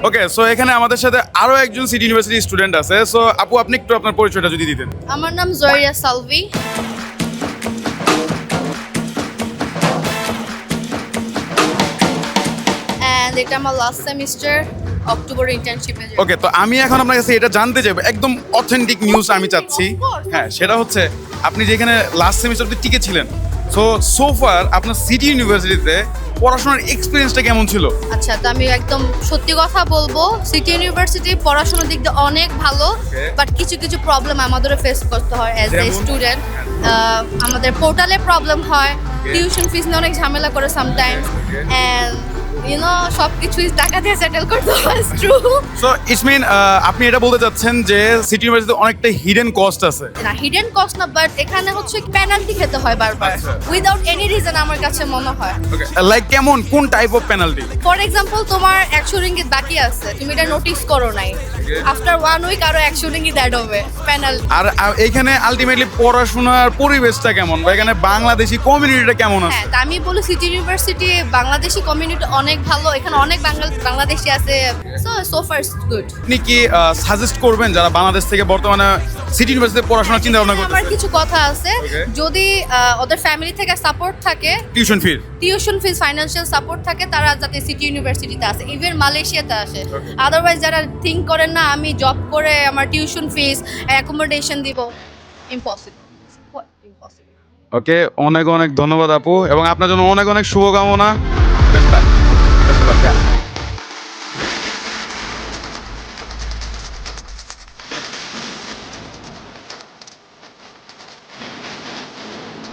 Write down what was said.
ওকে, so এখানে আমাদের সাথে আরো একজন সিটি ইউনিভার্সিটি স্টুডেন্ট আছে। সো আপু, আপনি একটু আপনার পরিচয়টা যদি দিতেন। আমার নাম জরিয়া সালভি। এন্ড এটা আমার লাস্ট সেমিস্টার অক্টোবর ইন্টার্নশিপে। ওকে, তো আমি এখন আপনার কাছে এটা জানতে চাইবো, একদম অথেন্টিক নিউজ আমি চাচ্ছি। Of course. হ্যাঁ, সেটা হচ্ছে আপনি যেখানে লাস্ট সেমিস্টার অবধি টিকে ছিলেন, সো ফার আপনার সিটি ইউনিভার্সিটিতে পড়াশোনার এক্সপিরিয়েন্সটা কেমন ছিল? আচ্ছা, তো আমি একদম সত্যি কথা বলবো, সিটি ইউনিভার্সিটি পড়াশোনার দিক দিয়ে অনেক ভালো, Okay. বাট কিছু কিছু প্রবলেম আমাদেরও ফেস করতে হয় অ্যাজ এ যেমন? স্টুডেন্ট। আমাদের পোর্টালে প্রবলেম হয়, টিউশন ফিস নিয়ে অনেক ঝামেলা করে সামটাইমস, Okay. অ্যান্ড সব কিছুই টাকা দিয়ে সেটেল করতে হয়। ট্রু। সো ইটস মিন আপনি এটা বলতে চাচ্ছেন যে সিটি ইউনিভার্সিটিতে অনেকটা হিডেন কস্ট আছে। না, হিডেন কস্ট না, বাট এখানে হচ্ছে পেনাল্টি খেতে হয় বারবার আচ্ছা। উইদাউট এনি রিজন আমার কাছে মনে হয়। ওকে, লাইক কেমন, কোন type of penalty? For example, তোমার 100 রিঙ্গিত বাকি আছে, তুমি এটা নোটিস করো নাই, আফটার 1 উইক আরো 100 রিঙ্গিত অ্যাড হবে পেনাল্টি। আর এইখানে আলটিমেটলি পড়াশোনার পরিবেশটা কেমন, বা এখানে বাংলাদেশি কমিউনিটিটা কেমন আছে? হ্যাঁ, তা আমি বলি সিটি ইউনিভার্সিটি বাংলাদেশি কমিউনিটি অনেক ভালো, এখানে অনেক বাংলাদেশি আছে, সো ফার গুড। আপনি কি সাজেস্ট করবেন যারা বাংলাদেশ থেকে বর্তমানে সিটি ইউনিভার্সিটিতে পড়াশোনার চিন্তা ভাবনা আমার করতেছে? কিছু কথা আছে, Okay. যদি ওদের ফ্যামিলি থেকে সাপোর্ট থাকে, tuition fee? Tuition fees financial support থাকে, তারা যাতে সিটি ইউনিভার্সিটিতে আসে, ইভেন মালয়েশিয়াতে আসে। Okay. আদারওয়াইজ যারা থিঙ্ক করেন না আমি জব করে আমার টিউশন ফিস অ্যাকোমোডেশন দিব, ইম্পসিবল। ওকে, অনেক অনেক ধন্যবাদ আপু, এবং আপনার জন্য অনেক অনেক শুভকামনা।